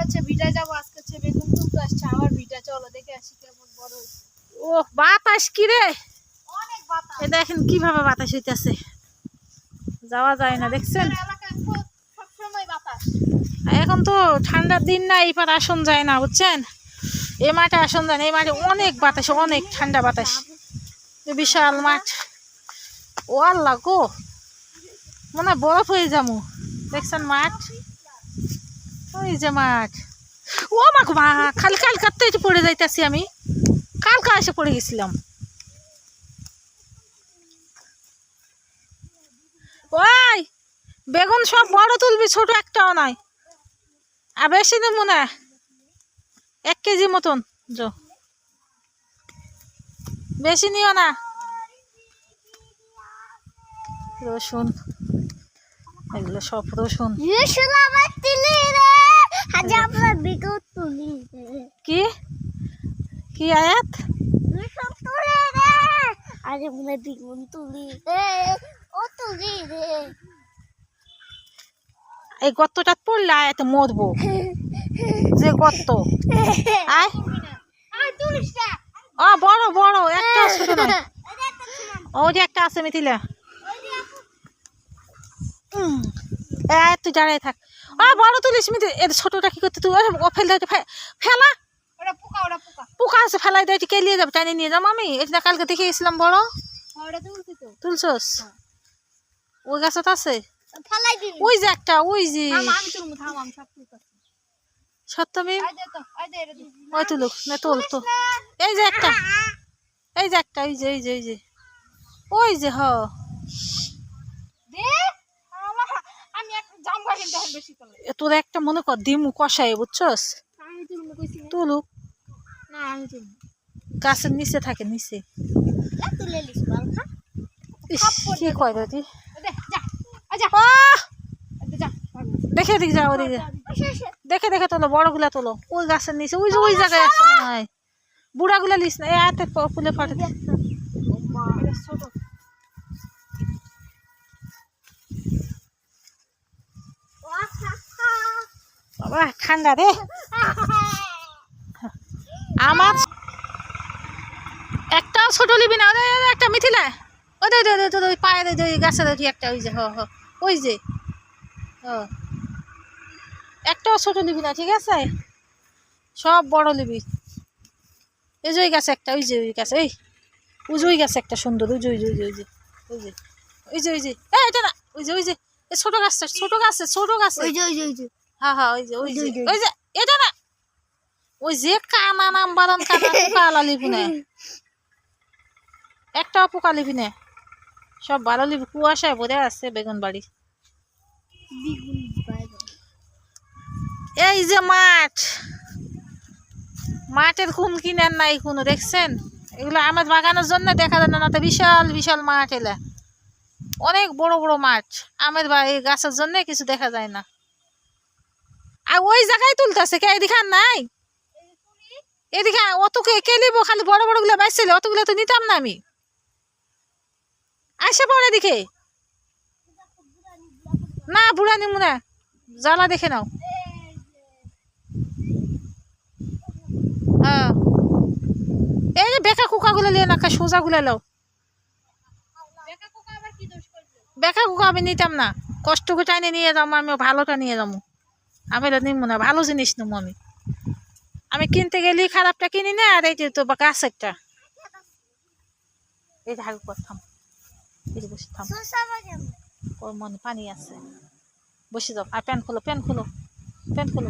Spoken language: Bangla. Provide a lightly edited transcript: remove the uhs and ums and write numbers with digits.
হচ্ছে ভিটায় যাবো আজকে, হচ্ছে বেগুন তুলতে আসছে আবার ভিটা, চলো দেখে আসি কেমন বড় হয়েছে। ও বাতাস কি রে, অনেক বাতাস। এ দেখেন কিভাবে বাতাস হইতেছে, যাওয়া যায় না দেখছেন। এলাকায় সবসময় বাতাস। এখন তো ঠান্ডার দিন না, এই পার আসন যায় না বুঝছেন, এই মাঠে আসন যায় না, এই মাঠে অনেক বাতাস, অনেক ঠান্ডা বাতাস, বিশাল মাঠ। ও আল্লাহ গো, মনে হয় বরফ হয়ে যাবো, দেখছেন মাঠ, ওই যে মাঠ। ও মা গো মা, খালি কালকাতে পড়ে যাইতেছি আমি, কালকা এসে পড়ে গেছিলাম। ওই বেগুন সব বড় তুলবি, ছোট একটাও নয়, আর বেশি নেবো না, 1 কেজি মতন, বেশি নিও না। রসুন, এগুলো সব রসুন। কি কি আয়াত, আরে মনে বেগুন তুলি রে। এই গর্তটা পড়লে আয়াতে মরবো, যে গর্ত। আয় ও বড় বড়, একটা ছোট নয়, ওই যে একটা আছে মিথিলা, তুই দাঁড়াই থাক। বড় তুলিস মিথি, এর ছোটটা কি করতে তুই, ও ফেলে ফেলা, পোকা আছে ফেলাই দেয়, কেলিয়ে যাবে, টাইনে নিয়ে যাবো আমি, এটা কালকে দেখে গেছিলাম বড়। তুলছস ওই গাছত আছে, ওই যে একটা, ওই যে সত্যমি, ওই তুলুক না, তোল তো, এই যে একটা, এই যে একটা, ওই যে ওই যে ওই যে ওই যে হ, তোর একটা মনে কর দিমু কষাই বুঝছস, তুলুক, গাছের নিচে থাকে, নিচে কি কয় দাদি, দেখে দিক যাও, ওদিকে দেখে দেখে তোলো, বড় গুলা তোলো, ওই গাছের নিচে, ওই যে ওই জায়গায় আছে মনে হয়, বুড়া গুলা লিস না, এই হাতে ফুলে ফাটে। বাবা ঠান্ডা রে আমার, একটাও ছোট লিবি না, একটা মিথিলা, ওই পায়ে গাছের একটা, ওই যে ওই যে একটাও ছোট লিবি না, ঠিক আছে, সব বড় লিবি। এই যে ওই গাছে একটা, ওই যে ওই গাছে, ওই যে ওই গাছে একটা সুন্দর, ওই যে ওই যে ওই যে ওই যে ওই যে ওই যে ওই যে এটা না, ওই যে ওই যে ছোট গাছটা, ছোট গাছে, ছোট গাছে, ওই যে ওই যে ওই যে হ্যাঁ হ্যাঁ, ওই যে ওই যে ওই যে এটা না, ওই যে কানা নাম বাদান কানা, পোকা আলা লিবি না, একটাও পোকা লিবি না, সব ভালো লিবি। কুয়াশায় ভরে আছে বেগুন বাড়ি। এই যে মাঠ, মাঠের খুন কিনার নাই কোনো, দেখছেন, এগুলো আমার বাগানের জন্য দেখা যায় না, তো বিশাল বিশাল মাঠ, এলা অনেক বড় বড় মাঠ, আমের বাড়ি গাছের জন্য কিছু দেখা যায় না। আর ওই জায়গায় তুলতেছে কে, এদিকে নাই, এদিকে অত কে লিব, খালি বড় বড় গুলো বাইছিল, অতগুলো তো নিতাম না আমি, আসে পড়ে দিকে না, বুড়া নিমু না, জ্বালা দেখে নাও। হ্যাঁ এই যে বেকা কুকা গুলো লিয়ে না, সোজা গুলো লাও, বেকা কুকা আমি নিতাম না, কষ্ট করে টাইনে নিয়ে যাবো, আমি ভালোটা নিয়ে যাবো, আমি নিমু না, ভালো জিনিস নেবো আমি, আমি কিনতে গেলি খারাপটা কিনি না, আর এই যে তো গাছ একটা, এই যে হাগু থাম, এই যে বসে থাম, ওর মনে পানি আছে, বসে যাও, আর প্যান্ট খোলো, প্যান্ট খোলো, প্যান্ট খোলো।